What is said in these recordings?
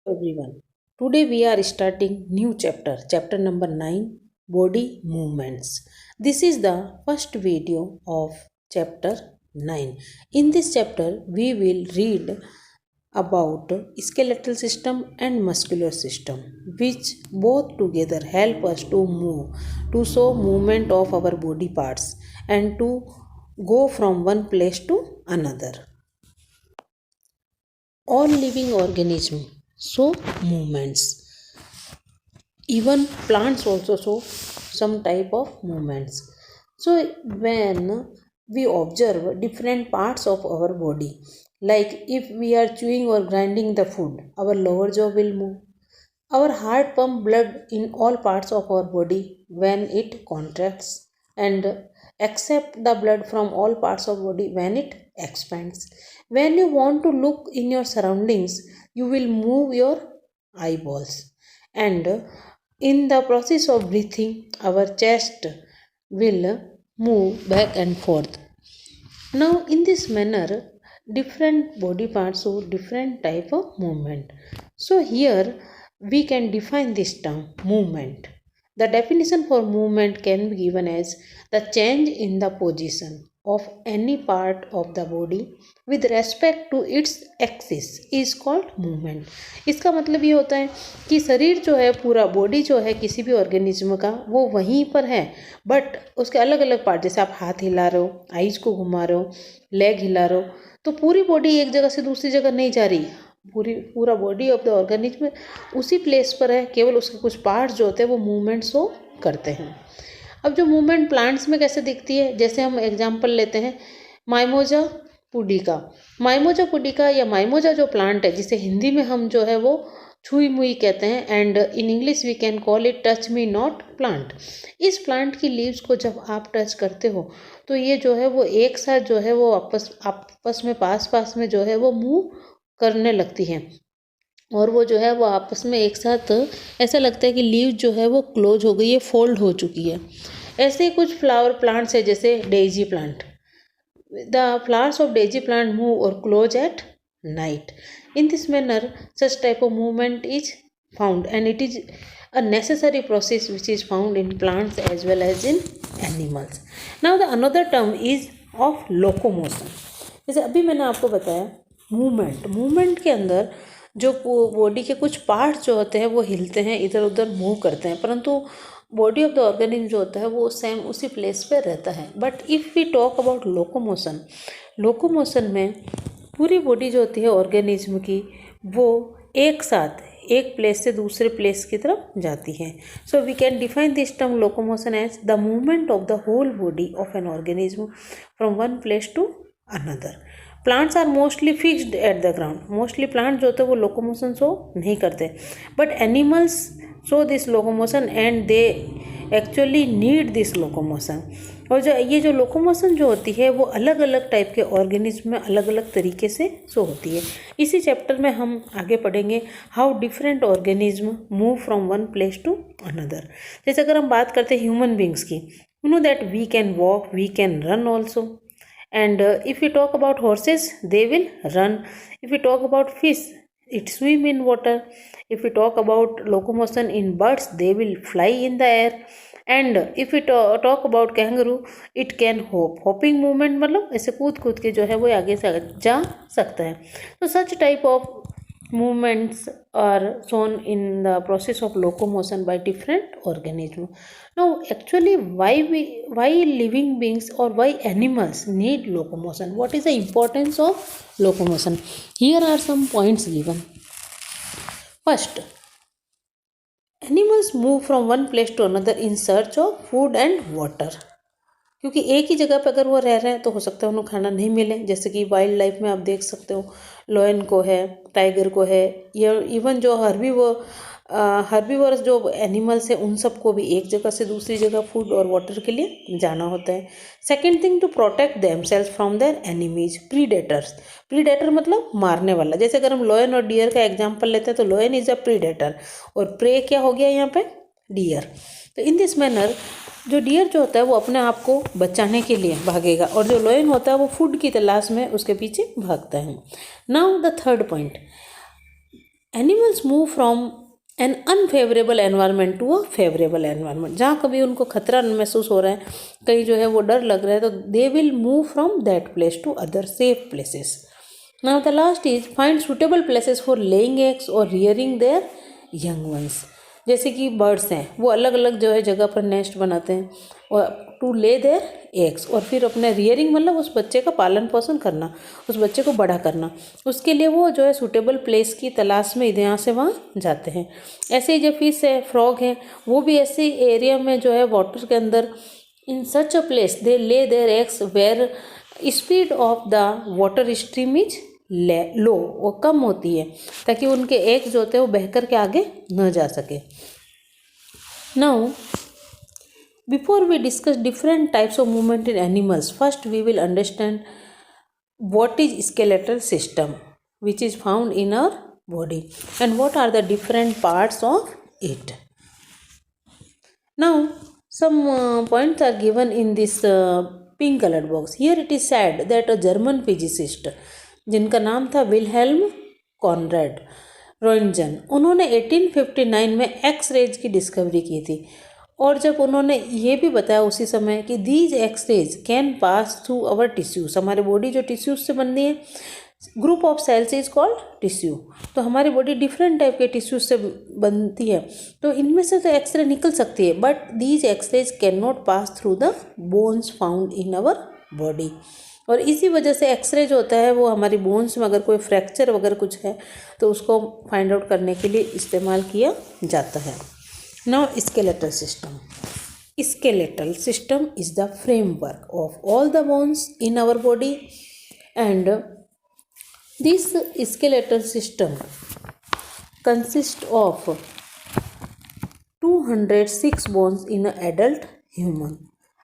Everyone. Today we are starting new chapter number 9, body movements. This is the first video of chapter 9. In this chapter we will read about skeletal system and muscular system, which both together help us to move, to show movement of our body parts and to go from one place to another. All living organisms show movements. Even plants also show some type of movements. So when we observe different parts of our body, like if we are chewing or grinding the food, our lower jaw will move. Our heart pump blood in all parts of our body when it contracts, and accept the blood from all parts of body when it expands. When you want to look in your surroundings, you will move your eyeballs, and in the process of breathing, our chest will move back and forth. Now, in this manner, different body parts show different type of movement. So here we can define this term movement. The definition for movement can be given as the change in the position of any part of the body with respect to its axis is called movement. इसका मतलब ये होता है कि शरीर जो है, पूरा बॉडी जो है किसी भी ऑर्गेनिज्म का, वो वहीं पर है, बट उसके अलग अलग पार्ट, जैसे आप हाथ हिला रहे हो, आईज को घुमा रहे हो, लेग हिला रहे हो, तो पूरी बॉडी एक जगह से दूसरी जगह नहीं जा रही, पूरा बॉडी ऑफ द ऑर्गेनिज्म उसी प्लेस पर है, केवल उसके कुछ पार्ट्स जो होते हैं वो मूवमेंट शो करते हैं। अब जो मूवमेंट प्लांट्स में कैसे दिखती है, जैसे हम एग्जांपल लेते हैं माइमोजा पुडिका। माइमोजा पुडिका या माइमोजा जो प्लांट है, जिसे हिंदी में हम जो है वो छुई मुई कहते हैं, and in English we can call it touch me not plant. इस प्लांट की लीव्स को जब आप टच करते हो तो ये जो है वो एक साथ जो है वो आपस में पास में जो है वो मूव करने लगती हैं, और वो जो है वो आपस में एक साथ ऐसा लगता है कि लीव जो है वो क्लोज हो गई है, फोल्ड हो चुकी है। ऐसे ही कुछ फ्लावर प्लांट्स है, जैसे daisy plant. The flowers of daisy plant move और close at night. In this manner such type of movement is found, and it is a necessary process which is found in plants as well as in animals. Now the another term is of locomotion. जैसे अभी मैंने आपको बताया movement के अंदर जो body के कुछ पार्ट्स जो होते हैं वो हिलते हैं, इधर उधर मूव करते हैं, परंतु बॉडी ऑफ द ऑर्गेनिज्म जो होता है वो सेम उसी प्लेस पे रहता है। But if we talk about locomotion में पूरी बॉडी जो होती है ऑर्गेनिज्म की, वो एक साथ एक प्लेस से दूसरे प्लेस की तरफ जाती है। So we can define this term locomotion as the movement of the whole body of an organism from one place to another. Plants are mostly fixed at the ground. Mostly plant जो होते हैं वो locomotion show नहीं करते, but animals show this locomotion and they actually need this locomotion. और जो locomotion जो होती है वो अलग अलग टाइप के ऑर्गेनिज्म में अलग अलग तरीके से शो होती है। इसी चैप्टर में हम आगे पढ़ेंगे how different organism move from one place to another. जैसे अगर हम बात करते हैं ह्यूमन बींग्स की, you know that we can walk, we can run also. And if we talk about horses, they will run. If we talk about fish, it swim in water. If we talk about locomotion in birds, they will fly in the air. And if we talk about kangaroo, it can hop. Hopping movement मतलब ऐसे कूद के जो है वो आगे से जा सकता है। तो such type of movements are shown in the process of locomotion by different organisms. Now actually why living beings or why animals need locomotion? What is the importance of locomotion? Here are some points given. First, animals move from one place to another in search of food and water. क्योंकि एक ही जगह पर अगर वो रह रहे हैं तो हो सकता है उन्हें खाना नहीं मिले। जैसे कि वाइल्ड लाइफ में आप देख सकते हो, लायन को है, टाइगर को है, या इवन जो हर्बीवोरस जो एनिमल्स है उन सबको भी एक जगह से दूसरी जगह फूड और वाटर के लिए जाना होता है। Second thing, to protect themselves from their enemies, predator मतलब मारने वाला। जैसे अगर हम लायन और डियर का एग्जाम्पल लेते हैं तो लायन इज अ प्रीडेटर और प्रे क्या हो गया यहाँ पे, डियर। तो इन दिस मैनर जो डियर जो होता है वो अपने आप को बचाने के लिए भागेगा, और जो लायन होता है वो फूड की तलाश में उसके पीछे भागता है। Now the third point, animals move from an unfavourable environment to a favourable environment. जहाँ कभी उनको खतरा महसूस हो रहा है, कहीं जो है वो डर लग रहा है, तो they will move from that place to other safe places. Now the last is find suitable places for laying eggs और रियरिंग देयर यंग वंस। जैसे कि बर्ड्स हैं, वो अलग अलग जो है जगह पर नेस्ट बनाते हैं और टू ले देयर एग्स, और फिर अपने रियरिंग मतलब उस बच्चे का पालन पोषण करना, उस बच्चे को बड़ा करना, उसके लिए वो जो है सूटेबल प्लेस की तलाश में इधर यहाँ से वहाँ जाते हैं। ऐसे ही जो फिश है, फ्रॉग है, वो भी ऐसे एरिया में जो है वाटर के अंदर, इन सच अ place they lay their eggs where speed of the water stream is low, वो कम होती है, ताकि उनके एग्स जो होते हैं वो बह कर के आगे न जा सके। Now before we discuss different types of movement in animals, first we will understand what is skeletal system, which is found in our body, and what are the different parts of it. Now some points are given in this pink colored box. Here it is said that a German physicist जिनका नाम था Wilhelm Conrad रोइंटजन, उन्होंने 1859 में x raise की discovery की थी। और जब उन्होंने ये भी बताया उसी समय कि these X rays can pass through our tissues, हमारे बॉडी जो टिश्यूज से बनती है, group of cells is called tissue, तो हमारी बॉडी डिफरेंट टाइप के टिश्यूज से बनती है, तो इनमें से तो एक्सरे निकल सकती है, but these X rays can not pass through the bones found in our body. और इसी वजह से एक्सरे जो होता है वो हमारी बोन्स में अगर कोई फ्रैक्चर वगैरह कुछ है तो उसको फाइंड आउट करने के लिए इस्तेमाल किया जाता है। Now skeletal system. Skeletal system is the framework of all the bones in our body, and this skeletal system consist of 206 bones in a adult human.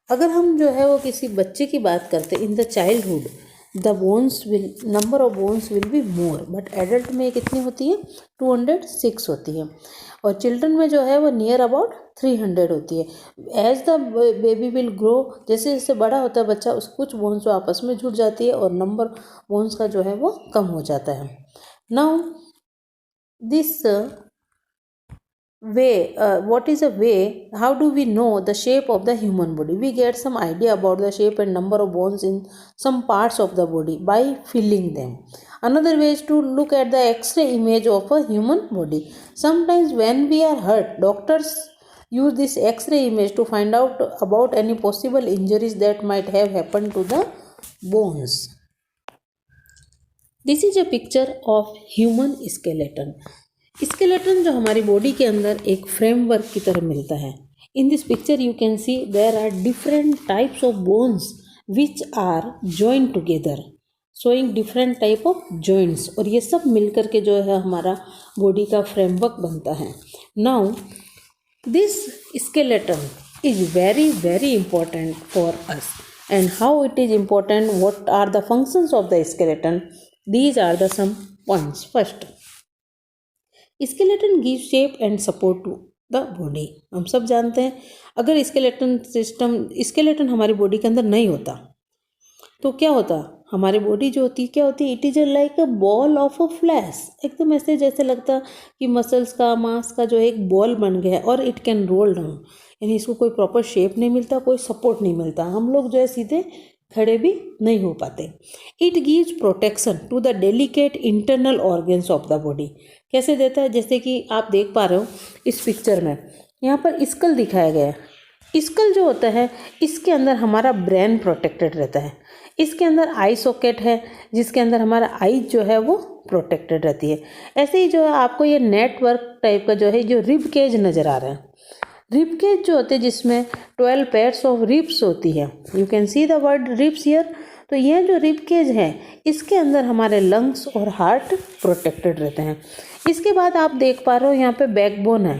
अगर हम जो है वो किसी बच्चे की बात करते in the childhood, the bones will, number of bones will be more, but adult में कितनी होती है, 206 होती है, और चिल्ड्रन में जो है वो नियर अबाउट 300 होती है। As the baby will grow, जैसे जैसे बड़ा होता है बच्चा, उस कुछ बोन्स जो आपस में जुड़ जाती है और नंबर बोन्स का जो है वो कम हो जाता है। Now this way, what is a way, how do we know the shape of the human body? We get some idea about the shape and number of bones in some parts of the body by feeling them. Another way is to look at the x-ray image of a human body. Sometimes when we are hurt, doctors use this x-ray image to find out about any possible injuries that might have happened to the bones. This is a picture of human skeleton. Skeleton जो हमारी body के अंदर एक framework की तरह मिलता है। In this picture you can see there are different types of bones which are joint together, showing different type of joints, और ये सब मिलकर के जो है हमारा बॉडी का फ्रेमवर्क बनता है। Now this skeleton is very very important for us, and how it is important, what are the functions of the skeleton, these are the some points. First, skeleton give shape and support to the body. हम सब जानते हैं अगर skeleton हमारी body के अंदर नहीं होता तो क्या होता, हमारी बॉडी जो होती है क्या होती है, it is like a ball of a flash, एकदम ऐसे जैसे लगता कि मसल्स का, मांस का जो एक बॉल बन गया है, और इट कैन रोल डाउन, यानी इसको कोई प्रॉपर शेप नहीं मिलता, कोई सपोर्ट नहीं मिलता, हम लोग जो है सीधे खड़े भी नहीं हो पाते। It gives protection to the delicate internal organs of the body. कैसे देता है, जैसे कि आप देख पा रहे हो इस पिक्चर में, यहाँ पर स्कल दिखाया गया है। स्कल जो होता है इसके अंदर हमारा ब्रेन प्रोटेक्टेड रहता है, इसके अंदर आई सॉकेट है जिसके अंदर हमारा आई जो है वो प्रोटेक्टेड रहती है। ऐसे ही जो है आपको ये नेटवर्क टाइप का जो है जो रिब केज नज़र आ रहा है, रिब केज जो होते हैं जिसमें 12 पेयर्स ऑफ रिब्स होती है, you can see the word ribs here. तो ये जो रिब केज है इसके अंदर हमारे लंग्स और हार्ट प्रोटेक्टेड रहते हैं। इसके बाद आप देख पा रहे हो यहाँ पे बैकबोन है,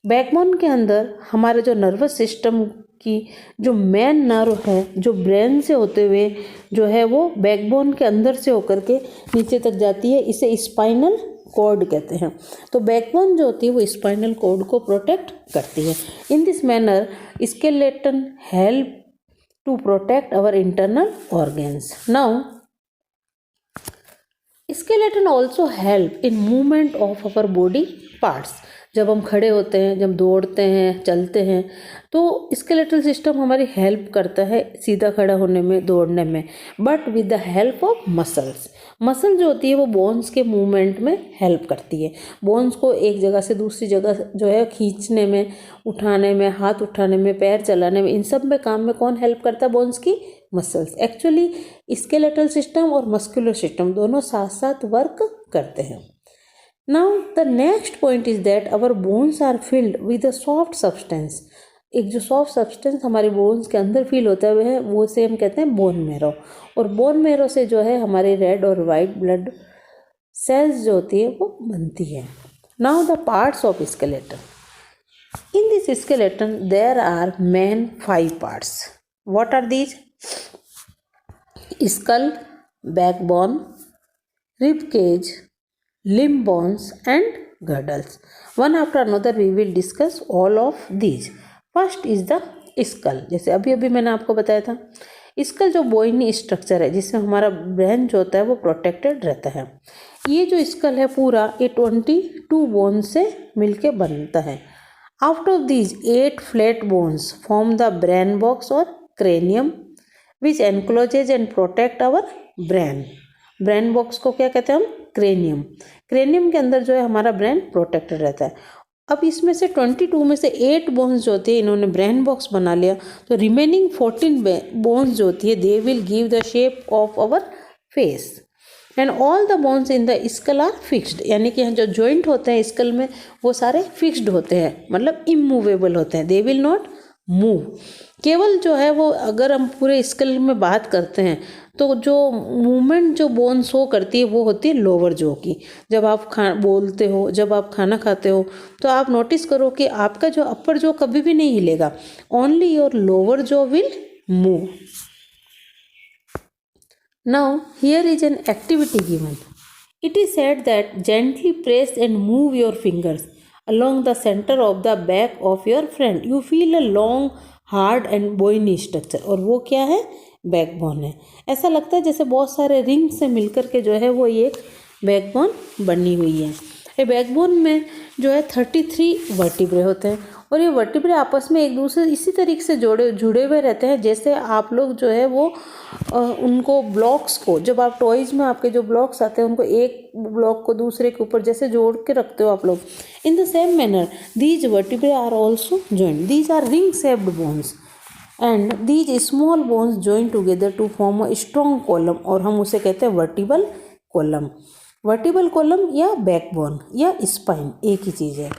बैकबोन के अंदर हमारे जो नर्वस सिस्टम की जो मेन नर्व है जो ब्रेन से होते हुए जो है वो बैकबोन के अंदर से होकर के नीचे तक जाती है, इसे स्पाइनल कॉर्ड कहते हैं। तो बैकबोन जो होती है वो स्पाइनल कॉर्ड को प्रोटेक्ट करती है। In this manner skeleton help to protect our internal organs. Now skeleton also help in movement of our body parts. जब हम खड़े होते हैं, जब दौड़ते हैं, चलते हैं, तो स्केलेटल सिस्टम हमारी हेल्प करता है सीधा खड़ा होने में, दौड़ने में, but with the help of muscles. Muscle जो होती है वो बोन्स के मूवमेंट में हेल्प करती है। बोन्स को एक जगह से दूसरी जगह जो है खींचने में, उठाने में, हाथ उठाने में, पैर चलाने में, इन सब में काम में कौन हेल्प करता है? बोन्स की मसल्स। एक्चुअली स्केलेटल सिस्टम और मस्कुलर सिस्टम दोनों साथ साथ वर्क करते हैं। Now the next point is that our bones are filled with a soft substance. एक जो सॉफ्ट सब्सटेंस हमारे बोन्स के अंदर फील होता है वो से हम कहते हैं बोन मैरो। और बोन मैरो से जो है हमारे रेड और वाइट ब्लड सेल्स जो होती है वो बनती है। Now the parts of skeleton. In this skeleton there are main 5 parts. What are these? skull, backbone, rib cage, limb bones and girdles. One after another we will discuss all of these. First is the skull. जैसे अभी अभी मैंने आपको बताया था, school जो बोइनी structure है जिसमें हमारा ब्रेन जो होता है वो प्रोटेक्टेड रहता है। ये जो स्कल है पूरा ये 22 बोन से मिलके बनता है। Out of these 8 flat bones form the brain box और cranium which encloses and protect our brain. Brain box को क्या कहते हैं हम? क्रेनियम। क्रेनियम के अंदर जो है हमारा ब्रेन प्रोटेक्टेड रहता है। अब इसमें से 22 में से 8 बोन्स जो होती है इन्होंने ब्रेन बॉक्स बना लिया, तो रिमेनिंग 14 बोन्स जो होती है they will give the shape of our face and all the bones in the skull are fixed. यानी कि जो जॉइंट होते हैं स्कल में वो सारे फिक्स्ड होते हैं, मतलब इमूवेबल होते हैं, दे विल नॉट मूव। केवल जो है वो अगर हम पूरे स्कल में बात करते हैं तो जो मूवमेंट जो बोन शो करती है वो होती है लोअर जॉ की। जब आप बोलते हो, जब आप खाना खाते हो तो आप नोटिस करो कि आपका जो अपर जॉ कभी भी नहीं हिलेगा, only your lower jaw will move. Now here is an activity given. It is said that gently press and move your fingers along the center of the back of your friend. You feel a long, hard and bony structure. और वो क्या है? Backbone है। ऐसा लगता है जैसे बहुत सारे रिंग से मिलकर के जो है वो ये एक बैकबोन बनी हुई है। ये बैकबोन में जो है 33 वर्टिब्रे होते हैं और ये वर्टिब्रे आपस में एक दूसरे इसी तरीके से जुड़े हुए रहते हैं जैसे आप लोग जो है वो उनको ब्लॉक्स को, जब आप टॉयज़ में आपके जो ब्लॉक्स आते हैं उनको एक ब्लॉक को दूसरे के ऊपर जैसे जोड़ के रखते हो आप लोग, in the same manner these vertebrae are also joint. These are ring shaped bones and these small bones join together to form a strong column, और हम उसे कहते हैं वर्टिबल कॉलम। वर्टिबल कॉलम या बैकबोन या स्पाइन एक ही चीज़ है।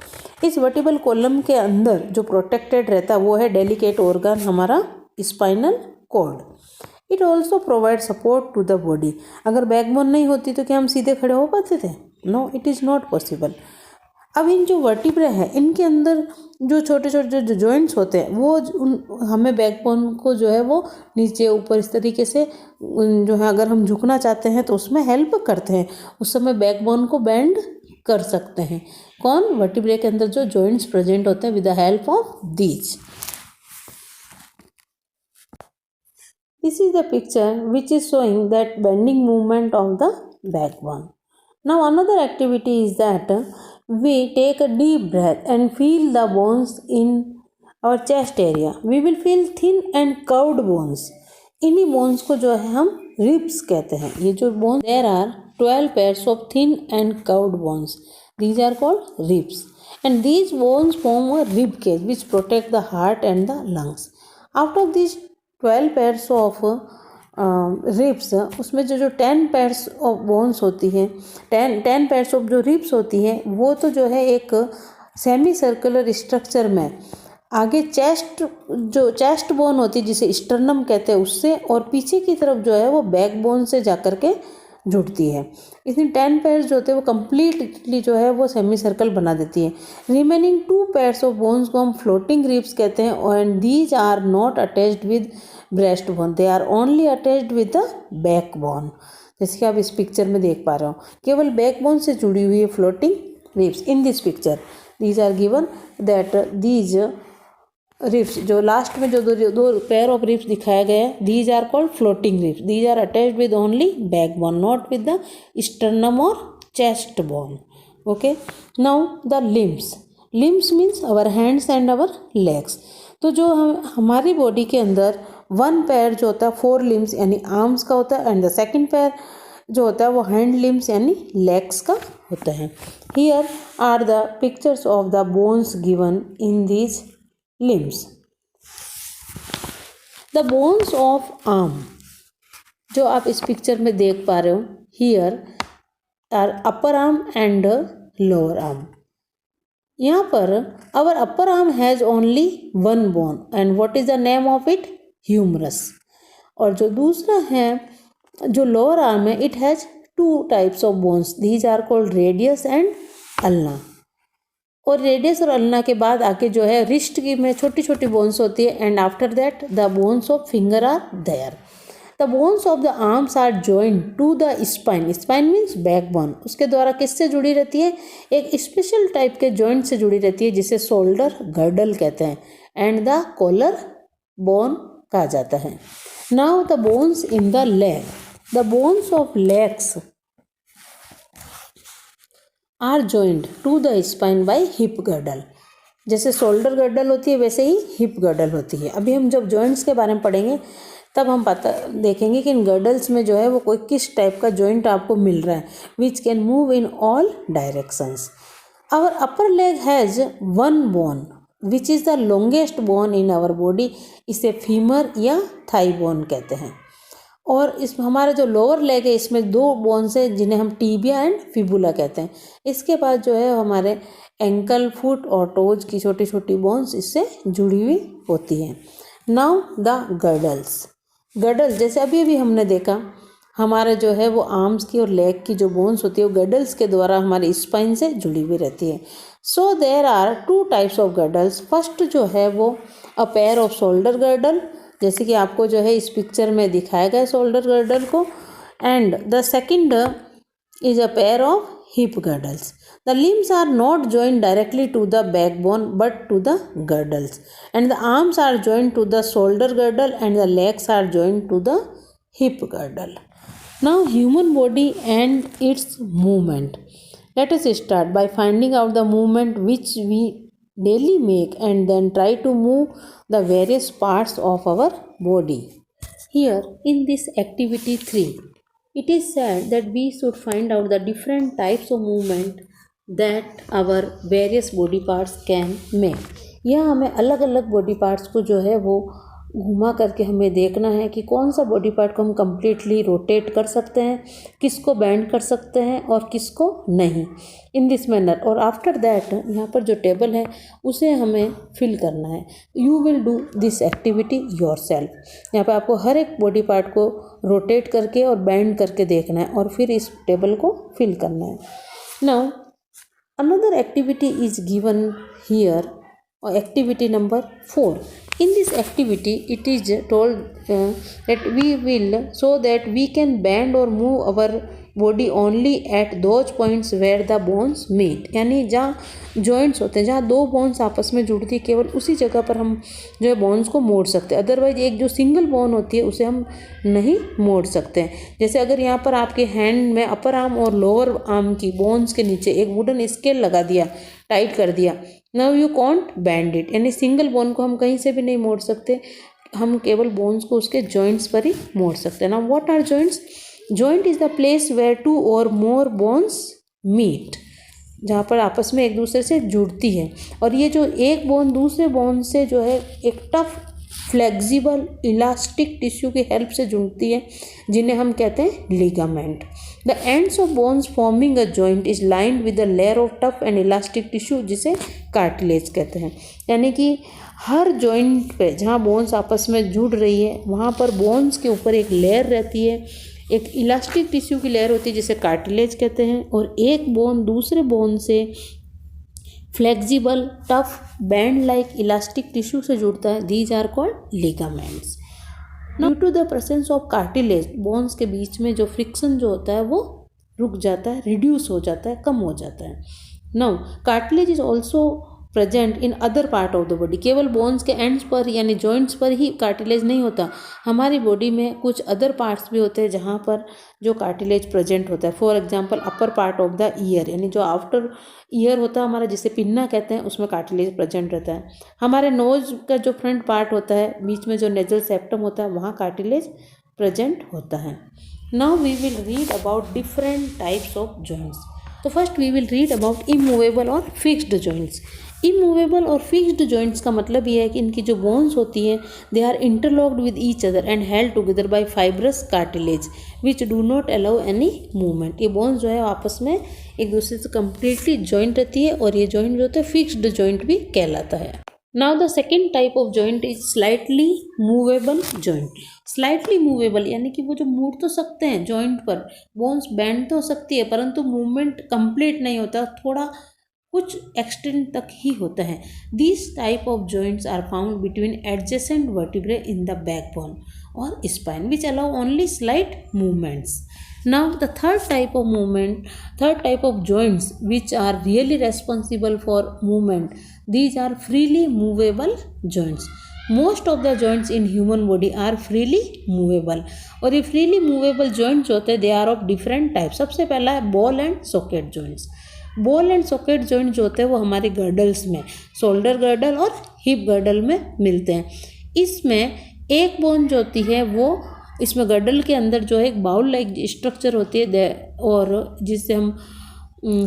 इस वर्टिबल कॉलम के अंदर जो प्रोटेक्टेड रहता है वो है डेलिकेट ऑर्गन हमारा spinal cord. It also provide support to the body. अगर बैकबोन नहीं होती तो क्या हम सीधे खड़े हो पाते थे? No, it is not possible. अब इन जो वर्टिब्रे हैं इनके अंदर जो छोटे छोटे जो जॉइंट्स होते हैं वो हमें बैकबोन को जो है वो नीचे ऊपर इस तरीके से जो है अगर हम झुकना चाहते हैं तो उसमें हेल्प करते हैं। उस समय बैकबोन को बेंड कर सकते हैं। कौन? वर्टिब्रे के अंदर जो जॉइंट्स प्रेजेंट होते हैं with the help of these. This is the picture which is showing that bending movement of the backbone. Now another activity is that we take a deep breath and feel the bones in our chest area. We will feel thin and curved bones. इन्हीं bones को जो है हम ribs कहते हैं। ये जो bones, there are 12 pairs of thin and curved bones. These are called ribs. And these bones form a rib cage which protect the heart and the lungs. Out of these 12 pairs of ribs, उसमें जो 10 pairs of bones होती हैं, 10 pairs of जो ribs होती हैं वो तो जो है एक सेमी सर्कुलर स्ट्रक्चर में आगे चेस्ट बोन होती है जिसे स्टर्नम कहते हैं उससे, और पीछे की तरफ जो है वो बैक बोन से जाकर के जुड़ती है। इसमें 10 पेयर्स जो होते हैं वो कम्प्लीटली जो है वो सेमी सर्कल बना देती है। रिमेनिंग 2 पेयर्स ऑफ बोन्स को हम फ्लोटिंग रिब्स कहते हैं and these are not attached with breast bone, they are only attached with the back bone. जैसे कि आप इस पिक्चर में देख पा रहे हो केवल बैक बोन से जुड़ी हुई है floating ribs. In this picture these are given that these ribs, जो लास्ट में जो दो पेयर ऑफ रिफ्स दिखाया गया है, these are called floating ribs. These are attached with only backbone, not with the sternum और chest bone. Okay. Now the limbs. Limbs means our hands and our legs. तो जो हमारी body के अंदर one pair जो होता है 4 limbs यानी आर्म्स का होता है, एंड द सेकंड पैर जो होता है वो हैंड लिम्स यानी लेग्स का होता है. Here are the pictures of the bones given in these limbs. The bones of arm जो आप इस पिक्चर में देख पा रहे हो, here are upper arm and lower arm. यहाँ पर our upper arm has only one bone and what is the name of it? Humerus. और जो दूसरा है जो lower arm है, it has 2 types of bones. These are called radius and ulna. और radius और अल्ना के बाद आके जो है रिस्ट की में छोटी छोटी बोन्स होती है, and after that the bones of finger are there. The bones of the arms are joined to the spine. Spine means backbone. उसके द्वारा किससे जुड़ी रहती है? एक स्पेशल टाइप के जॉइंट से जुड़ी रहती है जिसे शोल्डर गर्डल कहते हैं, एंड द कॉलर बोन कहा जाता है. Now the bones in the leg. The bones of legs are joined to the spine by hip girdle. जैसे शोल्डर गर्डल होती है वैसे ही हिप गर्डल होती है. अभी हम जब जॉइंट्स के बारे में पढ़ेंगे तब हम देखेंगे कि इन गर्डल्स में जो है वो कोई किस टाइप का जॉइंट आपको मिल रहा है, which can move in all directions. Our upper leg has one bone which is the longest bone in our body. इसे फीमर या थाई बोन कहते हैं. और इस हमारा जो लोअर लेग है इसमें 2 बोन्स है जिन्हें हम टीबिया एंड फिबुला कहते हैं. इसके बाद जो है हमारे एंकल, फुट और टोज की छोटी छोटी बोन्स इससे जुड़ी हुई होती हैं. Now the girdles. गर्डल्स जैसे अभी अभी हमने देखा हमारा जो है वो आर्म्स की और लेग की जो बोन्स होती है वो गर्डल्स के द्वारा हमारे स्पाइन से जुड़ी हुई रहती है. So there are 2 types of girdles. First जो है वो a pair of shoulder girdle, जैसे कि आपको जो है इस पिक्चर में दिखाया गया शोल्डर गर्डल को, and the second is a pair of hip girdles. The limbs are not joined directly to the backbone but to the girdles, and the arms are joined to the shoulder girdle and the legs are joined to the hip girdle. Now human body and its movement. Let us start by finding out the movement which we daily make and then try to move the various parts of our body. Here in this activity 3, it is said that we should find out the different types of movement that our various body parts can make. यह हमें अलग अलग body parts को जो है वो घुमा करके हमें देखना है कि कौन सा बॉडी पार्ट को हम कम्प्लीटली रोटेट कर सकते हैं, किसको बेंड कर सकते हैं और किसको नहीं, इन दिस मैनर. और आफ्टर दैट यहाँ पर जो टेबल है उसे हमें फिल करना है. You will do this activity your self. यहाँ पर आपको हर एक बॉडी पार्ट को रोटेट करके और बेंड करके देखना है और फिर इस टेबल को फिल करना है. Now another activity is given here, activity number 4. In this activity it is told that we will so that we can bend or move our body only at those points where the bones meet. यानी जहाँ joints होते हैं, जहाँ 2 bones आपस में जुड़ती है, केवल उसी जगह पर हम जो है bones को मोड़ सकते हैं. अदरवाइज एक जो सिंगल बोन होती है उसे हम नहीं मोड़ सकते हैं. जैसे अगर यहाँ पर आपके हैंड में अपर आर्म और लोअर आर्म की बोन्स के नीचे एक वुडन स्केल लगा दिया, टाइट कर दिया, now you can't band it. यानी सिंगल बोन को हम कहीं से भी नहीं मोड़ सकते, हम केवल बोन्स को उसके जॉइंट्स पर ही मोड़ सकते हैं. Now what are joints? Joint is the place where 2 or more bones meet, जहाँ पर आपस में एक दूसरे से जुड़ती है. और ये जो एक बोन दूसरे बोन से जो है एक टफ फ्लेक्सिबल इलास्टिक टिश्यू की हेल्प से जुड़ती है, जिन्हें हम कहते हैं ligament. The ends of bones forming a joint is lined with a layer of tough and elastic tissue, जिसे कार्टिलेज कहते हैं. यानी कि हर जॉइंट पे जहाँ बोन्स आपस में जुड़ रही है वहाँ पर बोन्स के ऊपर एक लेयर रहती है, एक इलास्टिक टिश्यू की लेयर होती है जिसे कार्टिलेज कहते हैं, और एक बोन दूसरे बोन से flexible tough band like elastic tissue से जुड़ता है. These are called ligaments. Due to the presence of cartilage, bones के बीच में जो फ्रिक्शन जो होता है वो रुक जाता है, रिड्यूस हो जाता है, कम हो जाता है. Now cartilage is also present in other part of the body. केवल बोन्स के एंड्स पर यानी जॉइंट्स पर ही कार्टिलेज नहीं होता, हमारी बॉडी में कुछ अदर पार्ट्स भी होते हैं जहाँ पर जो कार्टिलेज प्रेजेंट होता है। For example upper part of the year, यानी जो आफ्टर ईयर होता है हमारा, जिसे पिन्ना कहते हैं, उसमें कार्टिलेज प्रेजेंट रहता है। हमारे नोज का जो फ्रंट पार्ट होता है, बीच में जो नेजल सेप्टम होता है, वहाँ कार्टिलेज प्रेजेंट होता है। Now we will read about different types of joints. तो first we will read about immovable और फिक्स्ड जॉइंट्स। इमूवेबल और फिक्स्ड जॉइंट्स का मतलब ये है कि इनकी जो बोन्स होती हैं they are interlocked with each other and held together by fibrous cartilage which do not allow any movement. ये बोन्स जो है आपस में एक दूसरे से कम्प्लीटली जॉइंट रहती है और ये जॉइंट जो होता है फिक्स्ड जॉइंट भी कहलाता है। Now the second type of joint is slightly movable joint. Slightly movable यानी कि वो जो मूव तो सकते हैं जॉइंट पर, बोन्स बेंड तो हो सकती है परंतु मूवमेंट कंप्लीट नहीं होता, थोड़ा कुछ एक्सटेंट तक ही होता है। This type of joints are found between adjacent vertebrae in the backbone और spine which allow only slight movements. Now the third type of joints which are really responsible for movement, these are freely movable joints. Most of the joints in human body are freely movable और ये freely movable joints होते हैं, they are of different types. सबसे पहला है ball and socket joints. Ball and socket joint जो होते हैं वो हमारे गर्डल्स में, शोल्डर गर्डल और हिप गर्डल में मिलते हैं। इसमें एक बोन जो होती है वो, इसमें गर्डल के अंदर जो है एक बाउल लाइक स्ट्रक्चर होती है और जिससे हम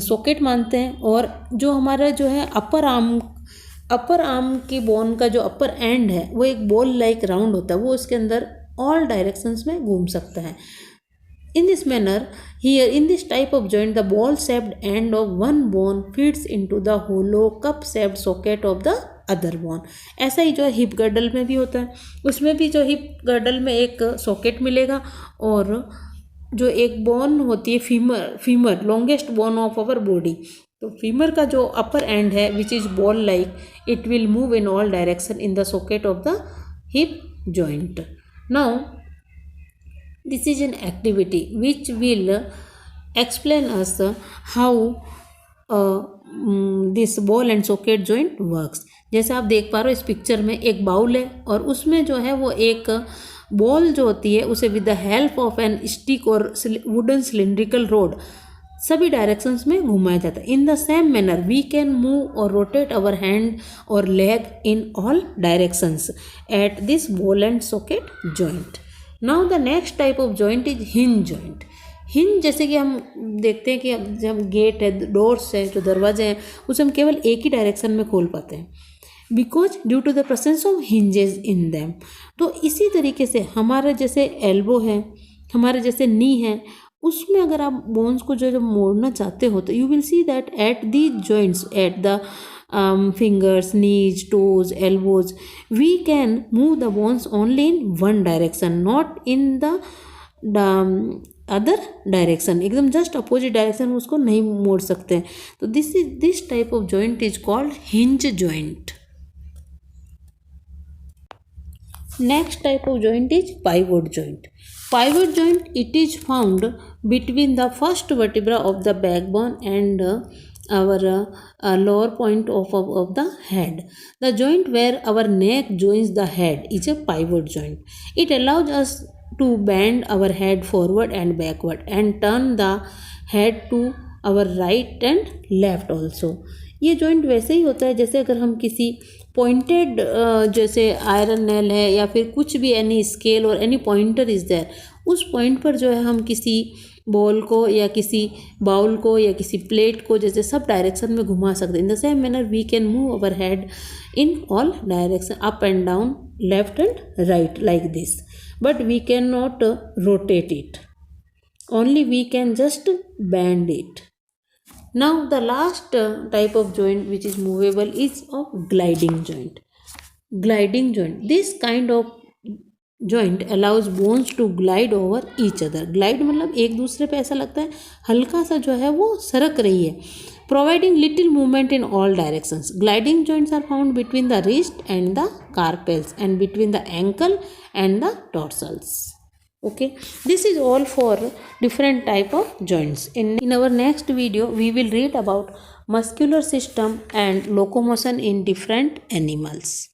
सॉकेट मानते हैं, और जो हमारा जो है अपर आर्म की बोन का जो अपर एंड है वो एक बॉल लाइक राउंड होता है, वो इसके अंदर ऑल डायरेक्शंस में घूम सकता है। In this manner, here in this type of joint, the ball-shaped end of one bone fits into the hollow cup-shaped socket of the other bone. ऐसा ही जो है हिप गर्डल में भी होता है, उसमें भी जो हिप गर्डल में एक सॉकेट मिलेगा और जो एक बोन होती है femur longest bone of our body, तो फीमर का जो अपर एंड है which is ball like, it will move in all direction in the socket of the hip joint. Now this is an activity which will explain us how this ball and socket joint works. जैसे आप देख पा रहे हो इस picture में एक bowl है और उसमें जो है वो एक बॉल जो होती है उसे with the help of an stick or wooden cylindrical rod सभी डायरेक्शंस में घुमाया जाता है। In the same manner we can move or rotate our hand or leg in all directions at this ball and socket joint. Now the next type of joint is hinge joint. Hinge जैसे कि हम देखते हैं कि जब gate है, doors है, जो दरवाजे हैं, उसे हम केवल एक ही डायरेक्शन में खोल पाते हैं because due to the presence of hinges in them. तो इसी तरीके से हमारे जैसे एल्बो है, हमारे जैसे नी है, उसमें अगर आप बोन्स को जो मोड़ना चाहते हो तो you will see that at the joints at the fingers, knees, toes, elbows, we can move the bones only in one direction, not in the other direction. एकदम जस्ट अपोजिट डायरेक्शन उसको नहीं मोड़ सकते। तो this type of joint is called hinge joint. Next type of joint is pivot joint. Pivot joint, it is found between the first vertebra of the backbone and our lower point of the head. The joint where our neck joins the head is a pivot joint. It allows us to bend our head forward and backward and turn the head to our right and left also. ये joint वैसे ही होता है जैसे अगर हम किसी pointed जैसे iron nail है या फिर कुछ भी एनी स्केल और एनी पॉइंटर इज देयर, उस पॉइंट पर जो है हम किसी बॉल को या किसी बाउल को या किसी प्लेट को जैसे सब डायरेक्शन में घुमा सकते हैं। In the same manner we can move our head in all direction, up and down, left and right like this, but we can not rotate it, only we can just bend it. Now the last type of joint which is movable is of gliding joint. Gliding joint, this kind of joint allows bones to glide over each other. Glide मतलब एक दूसरे पे ऐसा लगता है हल्का सा जो है वो सरक रही है, providing little movement in all directions. Gliding joints are found between the wrist and the carpals and between the ankle and the dorsals. Okay, this is all for different type of joints. In our next video we will read about muscular system and locomotion in different animals.